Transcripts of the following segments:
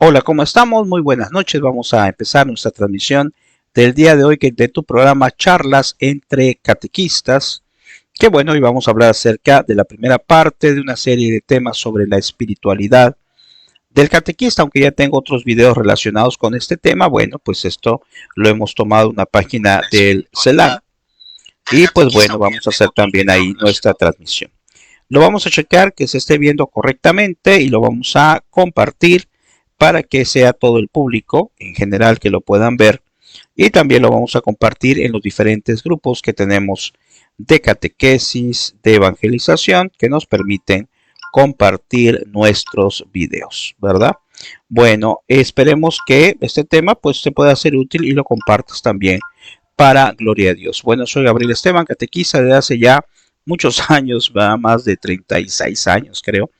Hola, ¿cómo estamos? Muy buenas noches. Vamos a empezar nuestra transmisión del día de hoy de tu programa Charlas entre Catequistas. Que bueno, hoy vamos a hablar acerca de la primera parte de una serie de temas sobre la espiritualidad del catequista, aunque ya tengo otros videos relacionados con este tema. Bueno, pues esto lo hemos tomado de una página del CELAM y pues bueno, vamos a hacer también ahí nuestra transmisión. Lo vamos a checar que se esté viendo correctamente y lo vamos a compartir para que sea todo el público en general que lo puedan ver, y también lo vamos a compartir en los diferentes grupos que tenemos de catequesis, de evangelización, que nos permiten compartir nuestros videos, ¿verdad? Bueno, esperemos que este tema pues te pueda ser útil y lo compartas también para gloria a Dios. Bueno, soy Gabriel Esteban, catequista desde hace ya muchos años, más de 36 años creo.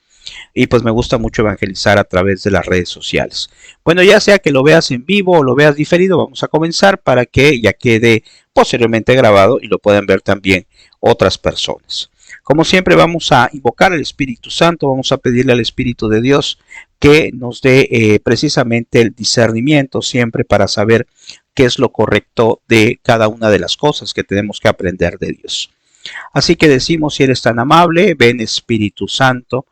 Y pues me gusta mucho evangelizar a través de las redes sociales. Bueno, ya sea que lo veas en vivo o lo veas diferido, vamos a comenzar para que ya quede posteriormente grabado y lo puedan ver también otras personas. Como siempre vamos a invocar al Espíritu Santo, vamos a pedirle al Espíritu de Dios que nos dé precisamente el discernimiento siempre para saber qué es lo correcto de cada una de las cosas que tenemos que aprender de Dios. Así que decimos, si eres tan amable, ven Espíritu Santo,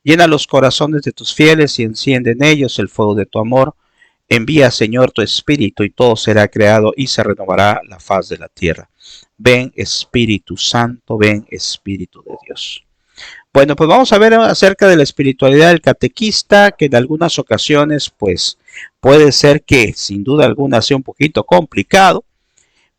llena los corazones de tus fieles y enciende en ellos el fuego de tu amor. Envía, Señor, tu Espíritu y todo será creado y se renovará la faz de la tierra. Ven, Espíritu Santo, ven, Espíritu de Dios. Bueno, pues vamos a ver acerca de la espiritualidad del catequista, que en algunas ocasiones, pues, puede ser que, sin duda alguna, sea un poquito complicado.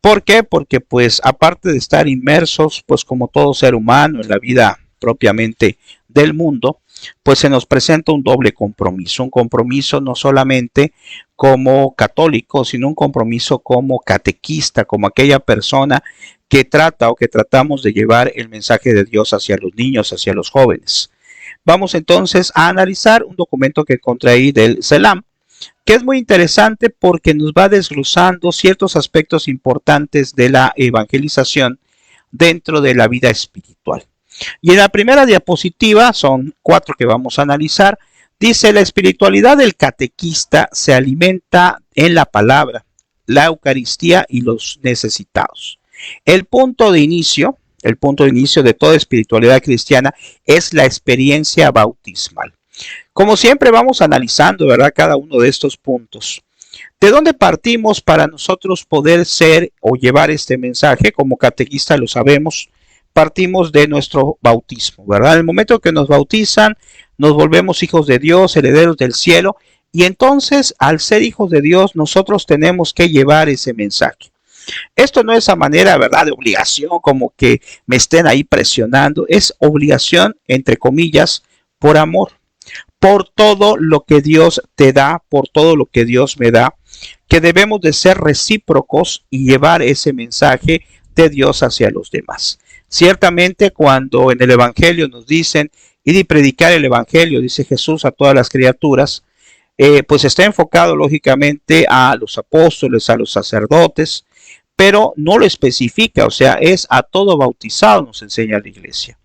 ¿Por qué? Porque, pues, aparte de estar inmersos, pues, como todo ser humano en la vida propiamente del mundo, pues se nos presenta un doble compromiso, un compromiso no solamente como católico, sino un compromiso como catequista, como aquella persona que trata o que tratamos de llevar el mensaje de Dios hacia los niños, hacia los jóvenes. Vamos entonces a analizar un documento que encontré ahí del CELAM, que es muy interesante porque nos va desglosando ciertos aspectos importantes de la evangelización dentro de la vida espiritual. Y en la primera diapositiva, son 4 que vamos a analizar, dice: la espiritualidad del catequista se alimenta en la palabra, la Eucaristía y los necesitados. El punto de inicio de toda espiritualidad cristiana es la experiencia bautismal. Como siempre vamos analizando, ¿verdad?, cada uno de estos puntos. ¿De dónde partimos para nosotros poder ser o llevar este mensaje? Como catequista lo sabemos, partimos de nuestro bautismo, ¿verdad? En el momento que nos bautizan, nos volvemos hijos de Dios, herederos del cielo, y entonces, al ser hijos de Dios, nosotros tenemos que llevar ese mensaje. Esto no es a manera, ¿verdad?, de obligación, como que me estén ahí presionando, es obligación, entre comillas, por amor, por todo lo que Dios te da, por todo lo que Dios me da, que debemos de ser recíprocos y llevar ese mensaje de Dios hacia los demás. Ciertamente, cuando en el Evangelio nos dicen ir y predicar el Evangelio, dice Jesús, a todas las criaturas, pues está enfocado lógicamente a los apóstoles, a los sacerdotes, pero no lo especifica, o sea, es a todo bautizado, nos enseña la iglesia.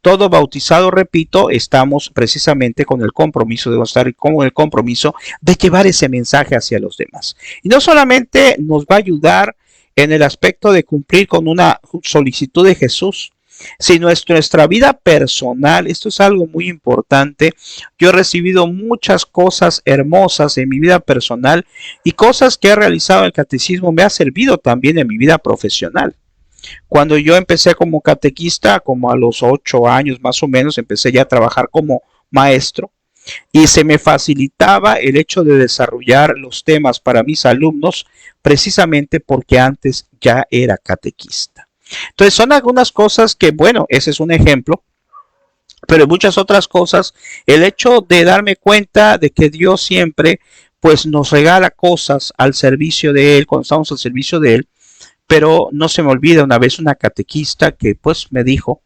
Todo bautizado, repito, estamos precisamente con el compromiso de estar con el compromiso de llevar ese mensaje hacia los demás. Y no solamente nos va a ayudar en el aspecto de cumplir con una solicitud de Jesús, sino en nuestra vida personal. Esto es algo muy importante. Yo he recibido muchas cosas hermosas en mi vida personal y cosas que he realizado en el catecismo me ha servido también en mi vida profesional. Cuando yo empecé como catequista, como a los 8 años más o menos, empecé ya a trabajar como maestro y se me facilitaba el hecho de desarrollar los temas para mis alumnos precisamente porque antes ya era catequista. Entonces son algunas cosas que, bueno, ese es un ejemplo, pero muchas otras cosas, el hecho de darme cuenta de que Dios siempre pues nos regala cosas al servicio de Él, cuando estamos al servicio de Él. Pero no se me olvida una vez una catequista que pues me dijo,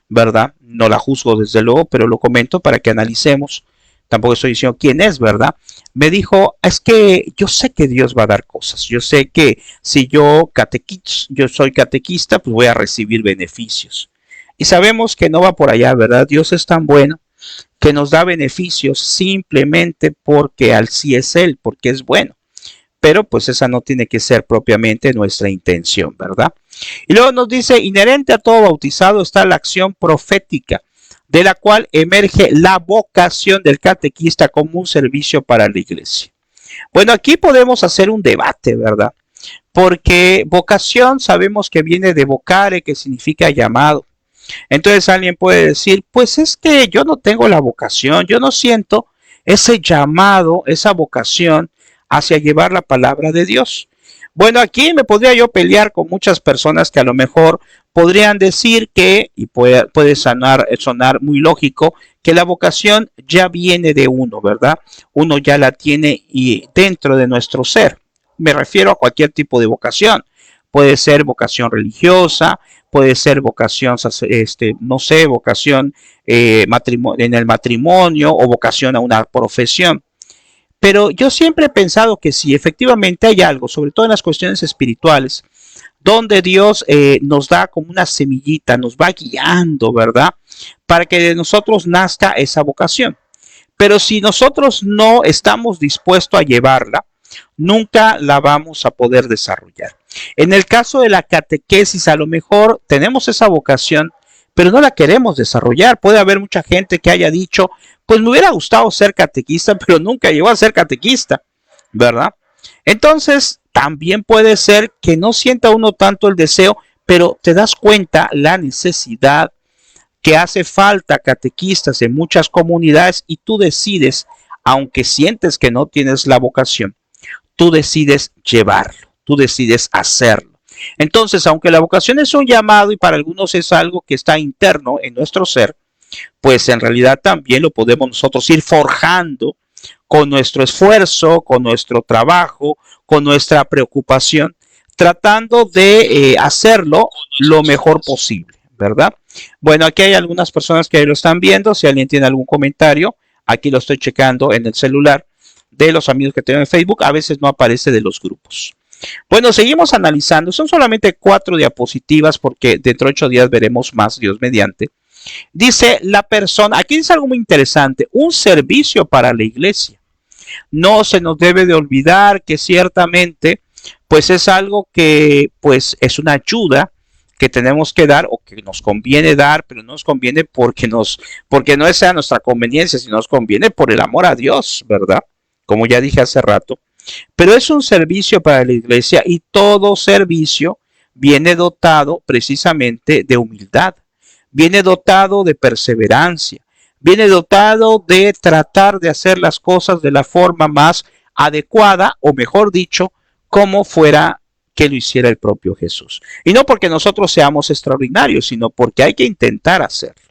¿verdad? No la juzgo desde luego, pero lo comento para que analicemos. Tampoco estoy diciendo quién es, ¿verdad? Me dijo, es que yo sé que Dios va a dar cosas. Yo sé que si yo soy catequista, pues voy a recibir beneficios. Y sabemos que no va por allá, ¿verdad? Dios es tan bueno que nos da beneficios simplemente porque así es Él, porque es bueno. Pero pues esa no tiene que ser propiamente nuestra intención, ¿verdad? Y luego nos dice, inherente a todo bautizado está la acción profética, de la cual emerge la vocación del catequista como un servicio para la iglesia. Bueno, aquí podemos hacer un debate, ¿verdad? Porque vocación sabemos que viene de vocare, que significa llamado. Entonces alguien puede decir, pues es que yo no tengo la vocación, yo no siento ese llamado, esa vocación hacia llevar la palabra de Dios. Bueno, aquí me podría yo pelear con muchas personas que a lo mejor podrían decir que, y puede sonar muy lógico, que la vocación ya viene de uno, ¿verdad? Uno ya la tiene y dentro de nuestro ser. Me refiero a cualquier tipo de vocación. Puede ser vocación religiosa, puede ser vocación, no sé, vocación en el matrimonio o vocación a una profesión. Pero yo siempre he pensado que si efectivamente hay algo, sobre todo en las cuestiones espirituales, donde Dios nos da como una semillita, nos va guiando, ¿verdad? Para que de nosotros nazca esa vocación. Pero si nosotros no estamos dispuestos a llevarla, nunca la vamos a poder desarrollar. En el caso de la catequesis, a lo mejor tenemos esa vocación, pero no la queremos desarrollar. Puede haber mucha gente que haya dicho, pues me hubiera gustado ser catequista, pero nunca llegó a ser catequista, ¿verdad? Entonces, también puede ser que no sienta uno tanto el deseo, pero te das cuenta la necesidad que hace falta catequistas en muchas comunidades y tú decides, aunque sientes que no tienes la vocación, tú decides llevarlo, tú decides hacerlo. Entonces, aunque la vocación es un llamado y para algunos es algo que está interno en nuestro ser, pues en realidad también lo podemos nosotros ir forjando con nuestro esfuerzo, con nuestro trabajo, con nuestra preocupación, tratando de hacerlo lo mejor posible, ¿verdad? Bueno, aquí hay algunas personas que lo están viendo. Si alguien tiene algún comentario, aquí lo estoy checando en el celular de los amigos que tengo en Facebook. A veces no aparece de los grupos. Bueno, seguimos analizando. Son solamente 4 diapositivas porque dentro de 8 días veremos más, Dios mediante. Dice la persona, aquí dice algo muy interesante, un servicio para la iglesia. No se nos debe de olvidar que ciertamente pues es algo que pues es una ayuda que tenemos que dar o que nos conviene dar, pero no nos conviene porque no es a nuestra conveniencia, sino nos conviene por el amor a Dios, ¿verdad? Como ya dije hace rato. Pero es un servicio para la iglesia y todo servicio viene dotado precisamente de humildad, viene dotado de perseverancia, viene dotado de tratar de hacer las cosas de la forma más adecuada, o mejor dicho, como fuera que lo hiciera el propio Jesús. Y no porque nosotros seamos extraordinarios, sino porque hay que intentar hacerlo.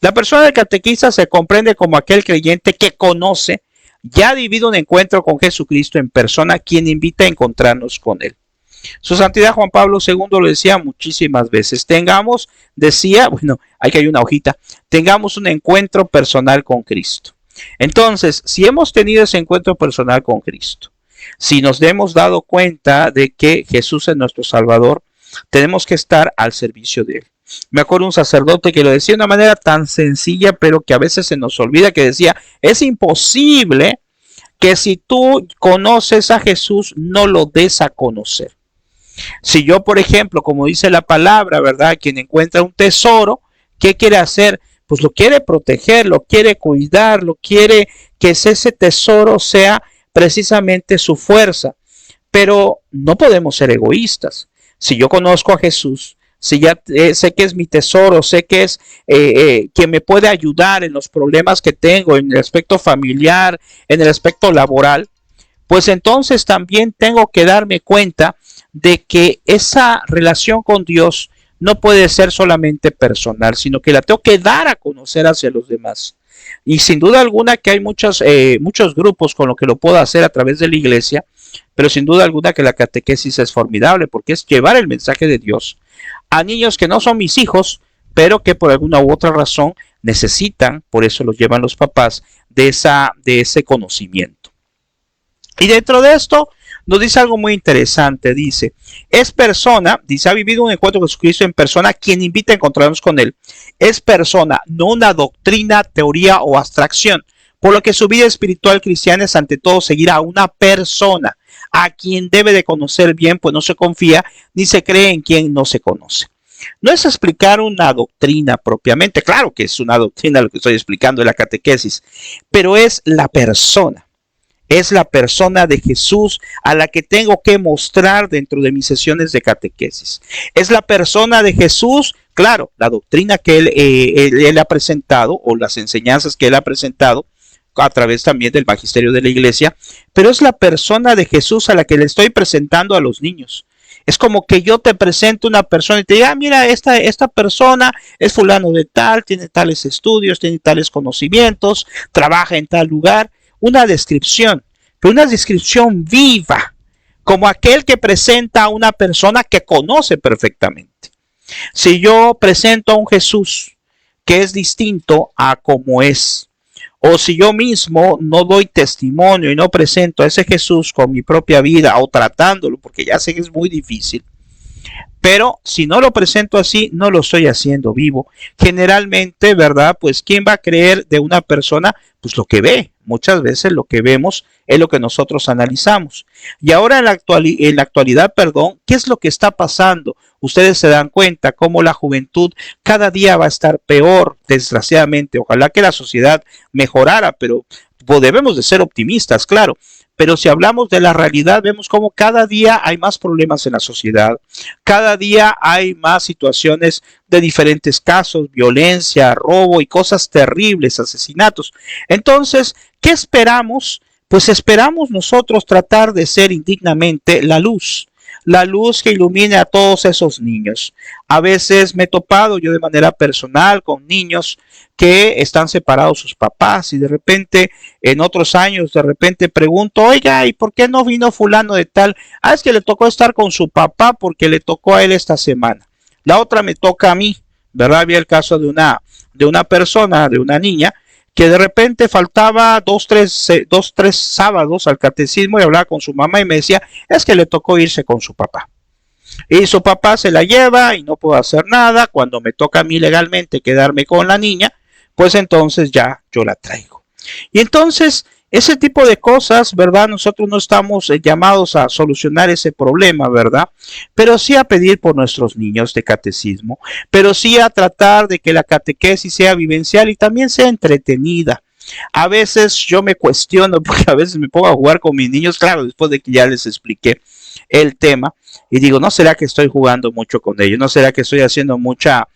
La persona del catequista se comprende como aquel creyente que conoce, ya ha vivido un encuentro con Jesucristo en persona, quien invita a encontrarnos con Él. Su Santidad Juan Pablo II lo decía muchísimas veces. Decía, aquí hay una hojita, tengamos un encuentro personal con Cristo. Entonces, si hemos tenido ese encuentro personal con Cristo, si nos hemos dado cuenta de que Jesús es nuestro Salvador, tenemos que estar al servicio de Él. Me acuerdo un sacerdote que lo decía de una manera tan sencilla, pero que a veces se nos olvida, que decía, es imposible que si tú conoces a Jesús, no lo des a conocer. Si yo, por ejemplo, como dice la palabra, ¿verdad? Quien encuentra un tesoro, ¿qué quiere hacer? Pues lo quiere proteger, lo quiere cuidar, lo quiere que ese tesoro sea precisamente su fuerza. Pero no podemos ser egoístas. Si yo conozco a Jesús, si ya sé que es mi tesoro, sé que es quien me puede ayudar en los problemas que tengo, en el aspecto familiar, en el aspecto laboral, pues entonces también tengo que darme cuenta de que esa relación con Dios no puede ser solamente personal, sino que la tengo que dar a conocer hacia los demás. Y sin duda alguna que hay muchos grupos con lo que lo puedo hacer a través de la iglesia, pero sin duda alguna que la catequesis es formidable porque es llevar el mensaje de Dios a niños que no son mis hijos, pero que por alguna u otra razón necesitan, por eso los llevan los papás, de ese conocimiento. Y dentro de esto nos dice algo muy interesante. Dice, es persona, dice, ha vivido un encuentro con Jesucristo en persona, quien invita a encontrarnos con él. Es persona, no una doctrina, teoría o abstracción. Por lo que su vida espiritual cristiana es ante todo seguir a una persona, a quien debe de conocer bien, pues no se confía ni se cree en quien no se conoce. No es explicar una doctrina propiamente, claro que es una doctrina lo que estoy explicando en la catequesis, pero es la persona. Es la persona de Jesús a la que tengo que mostrar dentro de mis sesiones de catequesis. Es la persona de Jesús, claro, la doctrina que él ha presentado o las enseñanzas que él ha presentado a través también del magisterio de la iglesia, pero es la persona de Jesús a la que le estoy presentando a los niños. Es como que yo te presento una persona y te diga, mira, esta persona es fulano de tal, tiene tales estudios, tiene tales conocimientos, trabaja en tal lugar. Una descripción, pero una descripción viva, como aquel que presenta a una persona que conoce perfectamente. Si yo presento a un Jesús que es distinto a como es, o si yo mismo no doy testimonio y no presento a ese Jesús con mi propia vida o tratándolo, porque ya sé que es muy difícil, pero si no lo presento así, no lo estoy haciendo vivo. Generalmente, ¿verdad? Pues ¿quién va a creer de una persona? Pues lo que ve. Muchas veces lo que vemos es lo que nosotros analizamos. Y ahora en la actualidad, ¿qué es lo que está pasando? Ustedes se dan cuenta cómo la juventud cada día va a estar peor, desgraciadamente. Ojalá que la sociedad mejorara, pero debemos de ser optimistas, claro. Pero si hablamos de la realidad, vemos como cada día hay más problemas en la sociedad, cada día hay más situaciones de diferentes casos, violencia, robo y cosas terribles, asesinatos. Entonces, ¿qué esperamos? Pues esperamos nosotros tratar de ser indignamente la luz que ilumine a todos esos niños. A veces me he topado yo de manera personal con niños que están separados sus papás y de repente en otros años de repente pregunto, oiga, ¿y por qué no vino fulano de tal? Ah, es que le tocó estar con su papá porque le tocó a él esta semana. La otra me toca a mí, ¿verdad? Había el caso de una persona, de una niña, que de repente faltaba dos, tres sábados al catecismo y hablaba con su mamá y me decía, es que le tocó irse con su papá. Y su papá se la lleva y no puedo hacer nada. Cuando me toca a mí legalmente quedarme con la niña, pues entonces ya yo la traigo. Y entonces ese tipo de cosas, ¿verdad? Nosotros no estamos llamados a solucionar ese problema, ¿verdad? Pero sí a pedir por nuestros niños de catecismo, pero sí a tratar de que la catequesis sea vivencial y también sea entretenida. A veces yo me cuestiono porque a veces me pongo a jugar con mis niños, claro, después de que ya les expliqué el tema y digo, ¿no será que estoy jugando mucho con ellos? ¿No será que estoy haciendo muchas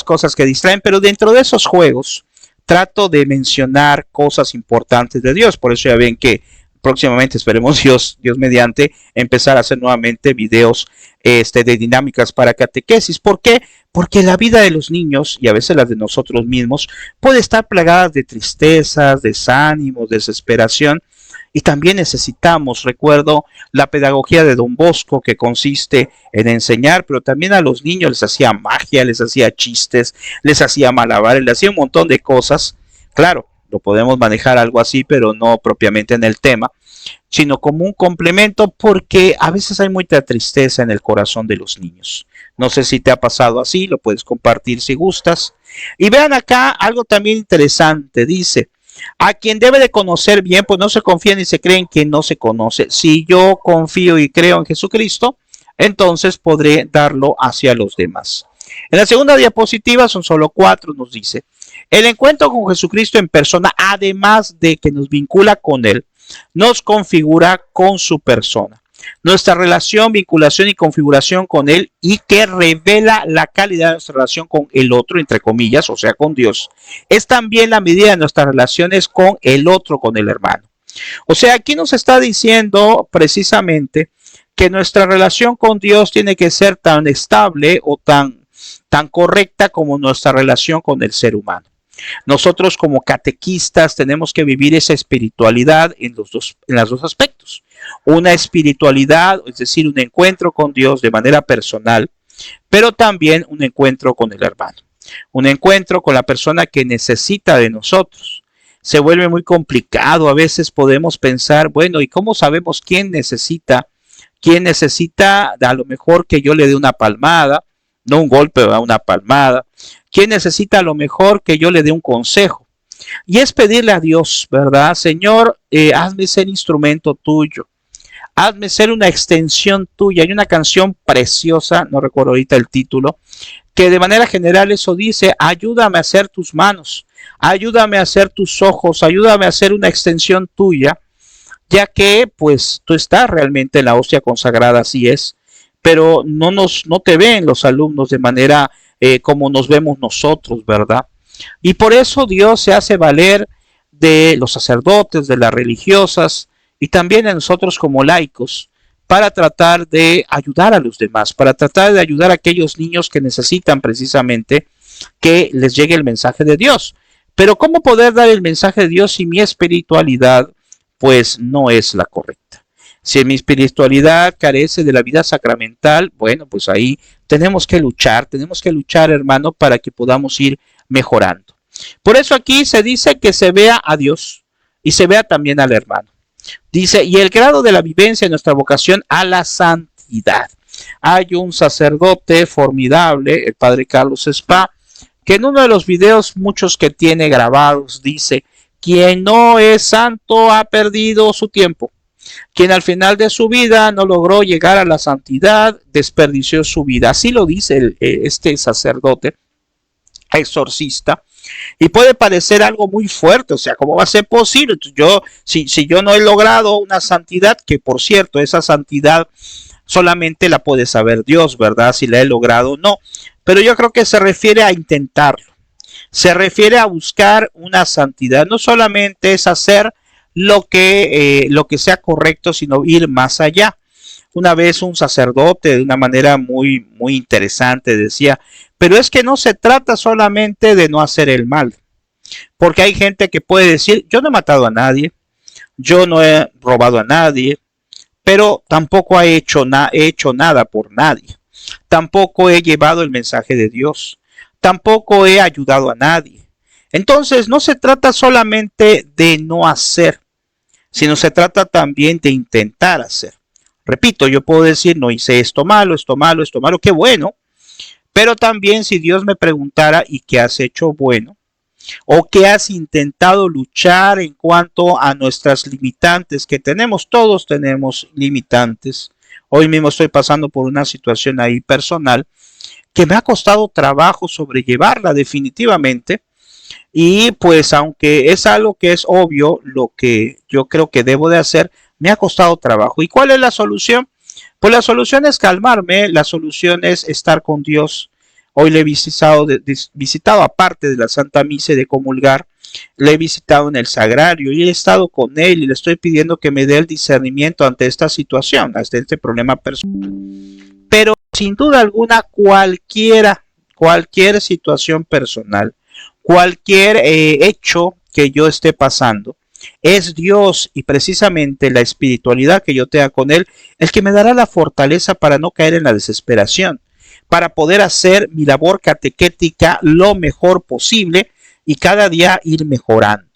cosas que distraen? Pero dentro de esos juegos trato de mencionar cosas importantes de Dios. Por eso ya ven que próximamente esperemos Dios mediante empezar a hacer nuevamente videos de dinámicas para catequesis. ¿Por qué? Porque la vida de los niños y a veces la de nosotros mismos puede estar plagada de tristezas, desánimos, desesperación. Y también necesitamos, recuerdo, la pedagogía de Don Bosco, que consiste en enseñar, pero también a los niños les hacía magia, les hacía chistes, les hacía malabares, les hacía un montón de cosas. Claro, lo podemos manejar algo así, pero no propiamente en el tema, sino como un complemento, porque a veces hay mucha tristeza en el corazón de los niños. No sé si te ha pasado así, lo puedes compartir si gustas. Y vean acá algo también interesante, dice, a quien debe de conocer bien, pues no se confía ni se cree en quien no se conoce. Si yo confío y creo en Jesucristo, entonces podré darlo hacia los demás. En la segunda diapositiva, son solo 4, nos dice, el encuentro con Jesucristo en persona, además de que nos vincula con Él, nos configura con su persona. Nuestra relación, vinculación y configuración con Él y que revela la calidad de nuestra relación con el otro, entre comillas, o sea, con Dios, es también la medida de nuestras relaciones con el otro, con el hermano. O sea, aquí nos está diciendo precisamente que nuestra relación con Dios tiene que ser tan estable o tan correcta como nuestra relación con el ser humano. Nosotros como catequistas tenemos que vivir esa espiritualidad en los dos aspectos. Una espiritualidad, es decir, un encuentro con Dios de manera personal, pero también un encuentro con el hermano. Un encuentro con la persona que necesita de nosotros. se vuelve muy complicado. A veces podemos pensar, bueno, ¿y cómo sabemos quién necesita? ¿Quién necesita a lo mejor que yo le dé una palmada? No un golpe, una palmada. ¿Quién necesita a lo mejor que yo le dé un consejo? Y es pedirle a Dios, ¿verdad? Señor, hazme ser instrumento tuyo. Hazme ser una extensión tuya. Hay una canción preciosa, no recuerdo ahorita el título, que de manera general eso dice: ayúdame a hacer tus manos, ayúdame a hacer tus ojos, ayúdame a ser una extensión tuya, ya que pues tú estás realmente en la hostia consagrada, así es, pero no te ven los alumnos de manera como nos vemos nosotros, ¿verdad? Y por eso Dios se hace valer de los sacerdotes, de las religiosas y también de nosotros como laicos, para tratar de ayudar a los demás, para tratar de ayudar a aquellos niños que necesitan precisamente que les llegue el mensaje de Dios. Pero ¿cómo poder dar el mensaje de Dios si mi espiritualidad pues no es la correcta? Si mi espiritualidad carece de la vida sacramental, bueno, pues ahí tenemos que luchar, hermano, para que podamos ir mejorando. Por eso aquí se dice que se vea a Dios y se vea también al hermano. Dice, y el grado de la vivencia de nuestra vocación a la santidad. Hay un sacerdote formidable, el padre Carlos Spa, que en uno de los videos, muchos que tiene grabados, dice: quien no es santo ha perdido su tiempo. Quien al final de su vida no logró llegar a la santidad, desperdició su vida. Así lo dice este sacerdote exorcista. Y puede parecer algo muy fuerte, o sea, ¿cómo va a ser posible? Si yo no he logrado una santidad, que por cierto, esa santidad solamente la puede saber Dios, ¿verdad? Si la he logrado o no. Pero yo creo que se refiere a intentarlo. Se refiere a buscar una santidad. No solamente es hacer lo que sea correcto, sino ir más allá. Una vez un sacerdote, de una manera muy, muy interesante, decía: pero es que no se trata solamente de no hacer el mal. Porque hay gente que puede decir: yo no he matado a nadie, yo no he robado a nadie, pero tampoco he hecho nada por nadie. Tampoco he llevado el mensaje de Dios. Tampoco he ayudado a nadie. Entonces no se trata solamente de no hacer, sino se trata también de intentar hacer. Repito, yo puedo decir: no hice esto malo, qué bueno. Pero también si Dios me preguntara: ¿y qué has hecho bueno? ¿O qué has intentado luchar en cuanto a nuestras limitantes que tenemos? Todos tenemos limitantes. Hoy mismo estoy pasando por una situación ahí personal que me ha costado trabajo sobrellevarla definitivamente. Y pues aunque es algo que es obvio, lo que yo creo que debo de hacer, me ha costado trabajo. ¿Y cuál es la solución? Pues la solución es calmarme, la solución es estar con Dios. Hoy le he visitado aparte de la Santa Misa y de comulgar, le he visitado en el Sagrario y he estado con él y le estoy pidiendo que me dé el discernimiento ante esta situación, ante este problema personal. Pero sin duda alguna, cualquier situación personal, cualquier hecho que yo esté pasando, es Dios y precisamente la espiritualidad que yo tenga con Él el que me dará la fortaleza para no caer en la desesperación, para poder hacer mi labor catequética lo mejor posible y cada día ir mejorando.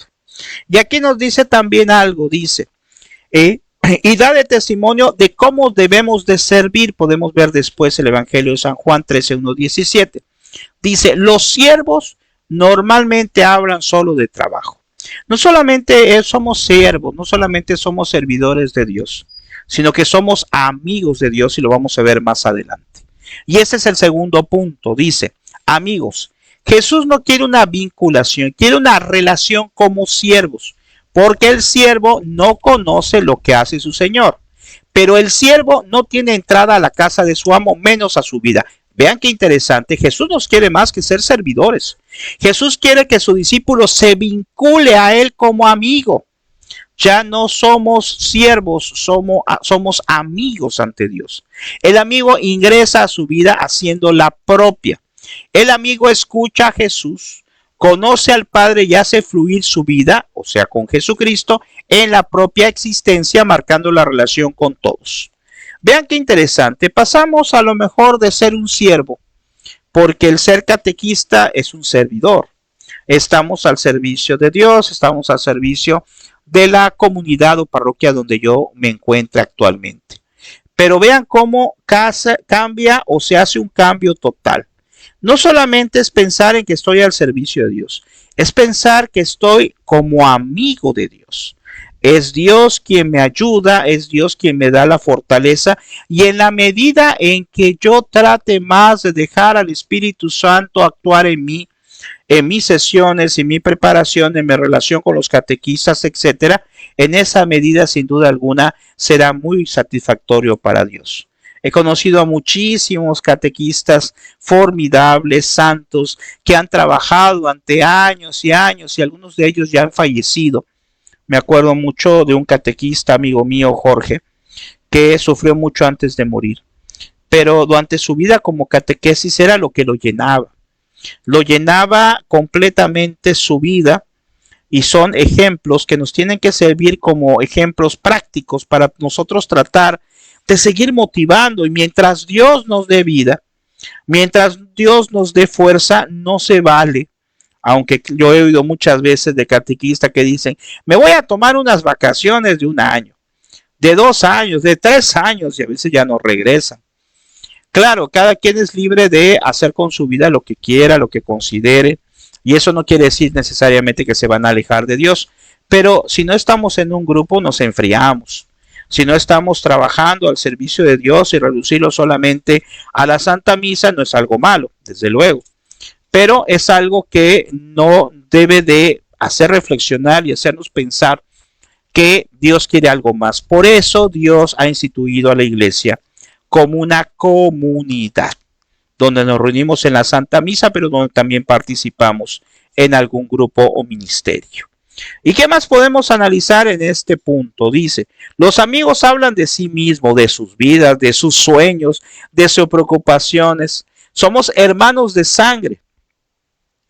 Y aquí nos dice también algo, dice, y da de testimonio de cómo debemos de servir. Podemos ver después el Evangelio de San Juan 13:1-17. Dice: los siervos normalmente hablan solo de trabajo. No solamente somos siervos, no solamente somos servidores de Dios, sino que somos amigos de Dios, y lo vamos a ver más adelante. Y ese es el segundo punto. Dice: amigos, Jesús no quiere una vinculación, quiere una relación como siervos, porque el siervo no conoce lo que hace su Señor. Pero el siervo no tiene entrada a la casa de su amo, menos a su vida. Vean qué interesante. Jesús nos quiere más que ser servidores. Jesús quiere que su discípulo se vincule a Él como amigo. Ya no somos siervos, somos amigos ante Dios. El amigo ingresa a su vida haciendo la propia. El amigo escucha a Jesús, conoce al Padre y hace fluir su vida, o sea, con Jesucristo, en la propia existencia, marcando la relación con todos. Vean qué interesante. Pasamos a lo mejor de ser un siervo, porque el ser catequista es un servidor. Estamos al servicio de Dios, estamos al servicio de la comunidad o parroquia donde yo me encuentro actualmente. Pero vean cómo cambia o se hace un cambio total. No solamente es pensar en que estoy al servicio de Dios, es pensar que estoy como amigo de Dios. Es Dios quien me ayuda, es Dios quien me da la fortaleza, y en la medida en que yo trate más de dejar al Espíritu Santo actuar en mí, en mis sesiones, en mi preparación, en mi relación con los catequistas, etcétera, en esa medida, sin duda alguna, será muy satisfactorio para Dios. He conocido a muchísimos catequistas formidables, santos, que han trabajado durante años y años, y algunos de ellos ya han fallecido. Me acuerdo mucho de un catequista, amigo mío, Jorge, que sufrió mucho antes de morir. Pero durante su vida como catequesis era lo que lo llenaba. Lo llenaba completamente su vida, y son ejemplos que nos tienen que servir como ejemplos prácticos para nosotros tratar de seguir motivando. Y mientras Dios nos dé vida, mientras Dios nos dé fuerza, no se vale. Aunque yo he oído muchas veces de catequistas que dicen, me voy a tomar unas vacaciones de 1 año, de 2 años, de 3 años, y a veces ya no regresan. Claro, cada quien es libre de hacer con su vida lo que quiera, lo que considere, y eso no quiere decir necesariamente que se van a alejar de Dios, pero si no estamos en un grupo nos enfriamos. Si no estamos trabajando al servicio de Dios y reducirlo solamente a la Santa Misa, no es algo malo, desde luego, pero es algo que no debe de hacer reflexionar y hacernos pensar que Dios quiere algo más. Por eso Dios ha instituido a la iglesia como una comunidad, donde nos reunimos en la Santa Misa, pero donde también participamos en algún grupo o ministerio. ¿Y qué más podemos analizar en este punto? Dice, los amigos hablan de sí mismos, de sus vidas, de sus sueños, de sus preocupaciones. Somos hermanos de sangre.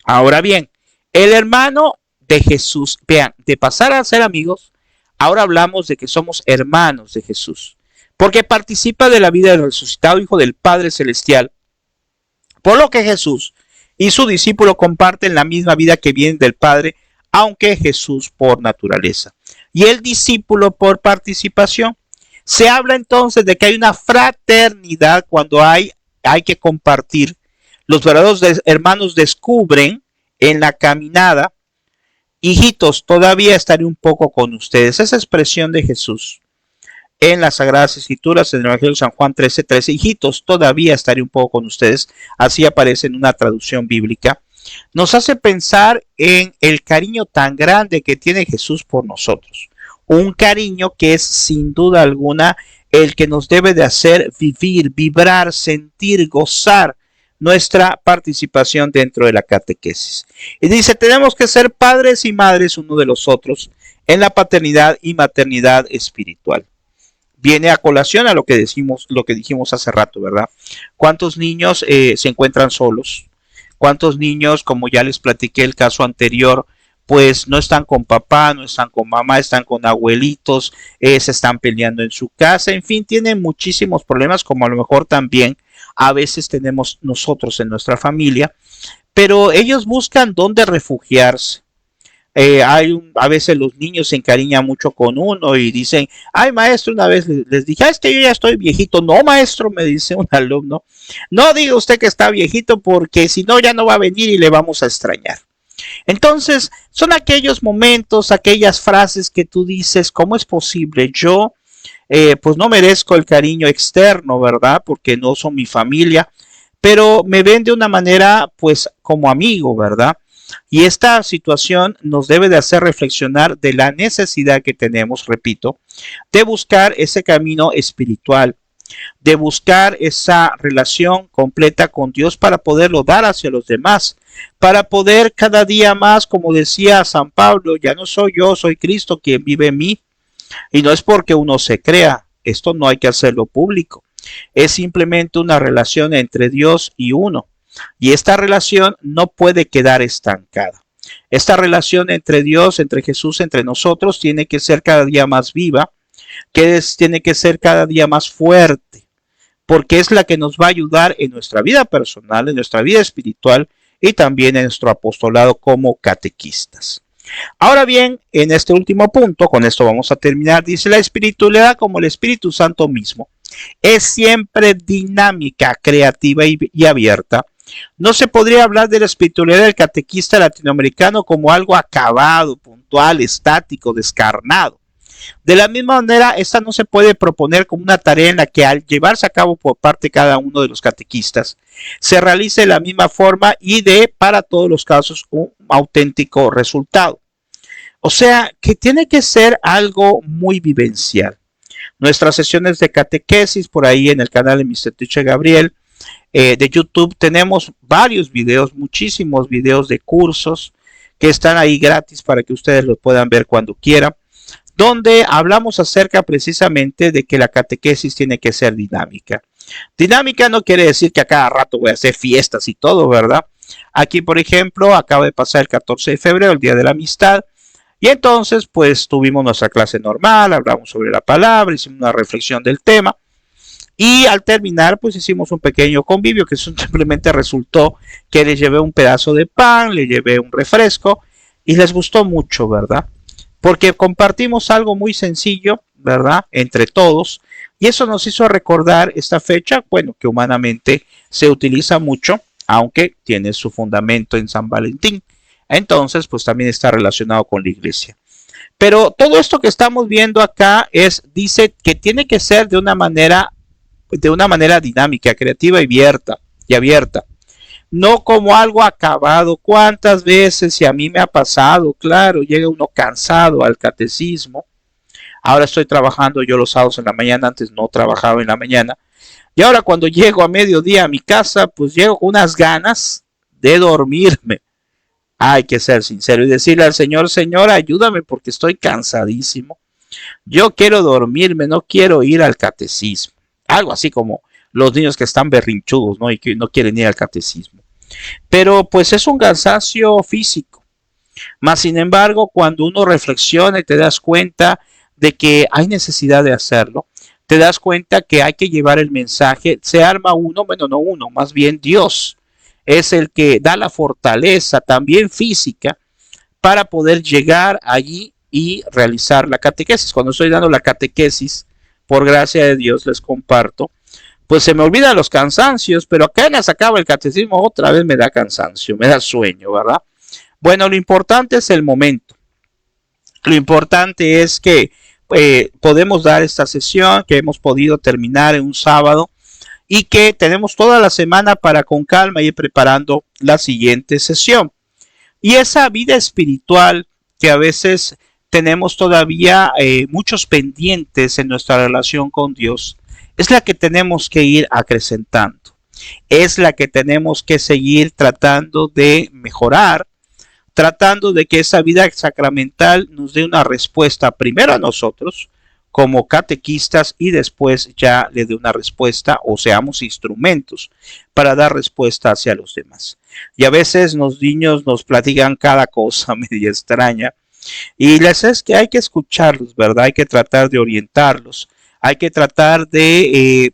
Ahora bien, el hermano de Jesús, vean, de pasar a ser amigos, ahora hablamos de que somos hermanos de Jesús, porque participa de la vida del resucitado Hijo del Padre Celestial, por lo que Jesús y su discípulo comparten la misma vida que viene del Padre, aunque Jesús por naturaleza y el discípulo por participación. Se habla entonces de que hay una fraternidad cuando hay que compartir. Los verdaderos hermanos descubren en la caminada, hijitos, todavía estaré un poco con ustedes. Esa expresión de Jesús en las Sagradas Escrituras, en el Evangelio de San Juan 13:13, hijitos, todavía estaré un poco con ustedes, así aparece en una traducción bíblica, nos hace pensar en el cariño tan grande que tiene Jesús por nosotros. Un cariño que es sin duda alguna el que nos debe de hacer vivir, vibrar, sentir, gozar nuestra participación dentro de la catequesis. Y dice, tenemos que ser padres y madres uno de los otros en la paternidad y maternidad espiritual. Viene a colación a lo que dijimos hace rato, ¿verdad? ¿Cuántos niños se encuentran solos? ¿Cuántos niños, como ya les platiqué el caso anterior, pues no están con papá, no están con mamá, están con abuelitos, se están peleando en su casa, en fin, tienen muchísimos problemas, como a lo mejor también a veces tenemos nosotros en nuestra familia, pero ellos buscan dónde refugiarse. A veces los niños se encariñan mucho con uno y dicen, ay maestro, una vez les dije, es que yo ya estoy viejito. No maestro, me dice un alumno, no diga usted que está viejito porque si no ya no va a venir y le vamos a extrañar. Entonces son aquellos momentos, aquellas frases que tú dices, ¿cómo es posible? Yo pues no merezco el cariño externo, ¿verdad? Porque no son mi familia, pero me ven de una manera pues como amigo, ¿verdad? Y esta situación nos debe de hacer reflexionar de la necesidad que tenemos, repito, de buscar ese camino espiritual, de buscar esa relación completa con Dios para poderlo dar hacia los demás, para poder cada día más, como decía San Pablo, ya no soy yo, soy Cristo quien vive en mí. Y no es porque uno se crea, esto no hay que hacerlo público, es simplemente una relación entre Dios y uno. Y esta relación no puede quedar estancada. Esta relación entre Dios, entre Jesús, entre nosotros, tiene que ser cada día más viva, tiene que ser cada día más fuerte, porque es la que nos va a ayudar en nuestra vida personal, en nuestra vida espiritual y también en nuestro apostolado como catequistas. Ahora bien, en este último punto, con esto vamos a terminar, dice: la espiritualidad, como el Espíritu Santo mismo, es siempre dinámica, creativa y abierta. No se podría hablar de la espiritualidad del catequista latinoamericano como algo acabado, puntual, estático, descarnado. De la misma manera, esta no se puede proponer como una tarea en la que, al llevarse a cabo por parte de cada uno de los catequistas, se realice de la misma forma y dé para todos los casos un auténtico resultado. O sea, que tiene que ser algo muy vivencial. Nuestras sesiones de catequesis, por ahí en el canal de Mr. Teacher Gabriel, de YouTube, tenemos varios videos, muchísimos videos de cursos que están ahí gratis para que ustedes los puedan ver cuando quieran, donde hablamos acerca precisamente de que la catequesis tiene que ser dinámica. Dinámica no quiere decir que a cada rato voy a hacer fiestas y todo, ¿verdad? Aquí, por ejemplo, acaba de pasar el 14 de febrero, el Día de la Amistad, y entonces pues tuvimos nuestra clase normal, hablamos sobre la palabra, hicimos una reflexión del tema, y al terminar pues hicimos un pequeño convivio que simplemente resultó que les llevé un pedazo de pan, les llevé un refresco, y les gustó mucho, ¿verdad? Porque compartimos algo muy sencillo, ¿verdad? Entre todos, y eso nos hizo recordar esta fecha, bueno, que humanamente se utiliza mucho, aunque tiene su fundamento en San Valentín. Entonces, pues también está relacionado con la iglesia. Pero todo esto que estamos viendo acá dice que tiene que ser de una manera dinámica, creativa y abierta. No como algo acabado. ¿Cuántas veces, y a mí me ha pasado, claro, llega uno cansado al catecismo? Ahora estoy trabajando yo los sábados en la mañana, antes no trabajaba en la mañana. Y ahora cuando llego a mediodía a mi casa, pues llego con unas ganas de dormirme. Hay que ser sincero y decirle al Señor: Señor, ayúdame porque estoy cansadísimo. Yo quiero dormirme, no quiero ir al catecismo. Algo así como los niños que están berrinchudos, ¿no? Y que no quieren ir al catecismo. Pero pues es un cansancio físico. Más sin embargo, cuando uno reflexiona y te das cuenta de que hay necesidad de hacerlo, te das cuenta que hay que llevar el mensaje, se arma uno, bueno, no uno, más bien Dios es el que da la fortaleza también física para poder llegar allí y realizar la catequesis. Cuando estoy dando la catequesis, por gracia de Dios les comparto, pues se me olvidan los cansancios, pero apenas acaba el catecismo otra vez me da cansancio, me da sueño, ¿verdad? Bueno, lo importante es el momento. Lo importante es que podemos dar esta sesión, que hemos podido terminar en un sábado, y que tenemos toda la semana para con calma ir preparando la siguiente sesión. Y esa vida espiritual que a veces tenemos todavía muchos pendientes en nuestra relación con Dios, es la que tenemos que ir acrecentando. Es la que tenemos que seguir tratando de mejorar, tratando de que esa vida sacramental nos dé una respuesta primero a nosotros, como catequistas, y después ya le dé una respuesta o seamos instrumentos para dar respuesta hacia los demás. Y a veces los niños nos platican cada cosa media extraña y les es que hay que escucharlos, ¿verdad? Hay que tratar de orientarlos, hay que tratar de,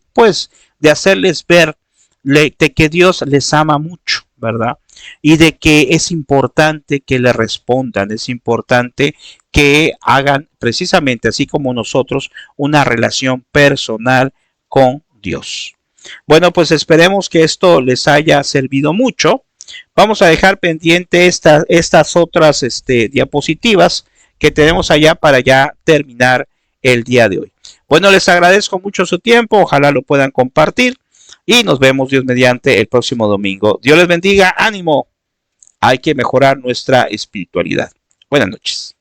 de hacerles ver de que Dios les ama mucho, ¿verdad? Y de que es importante que le respondan, es importante que hagan precisamente así como nosotros una relación personal con Dios. Bueno, pues esperemos que esto les haya servido mucho. Vamos a dejar pendiente estas otras diapositivas que tenemos allá para ya terminar el día de hoy. Bueno, les agradezco mucho su tiempo, ojalá lo puedan compartir y nos vemos Dios mediante el próximo domingo. Dios les bendiga, ánimo, hay que mejorar nuestra espiritualidad. Buenas noches.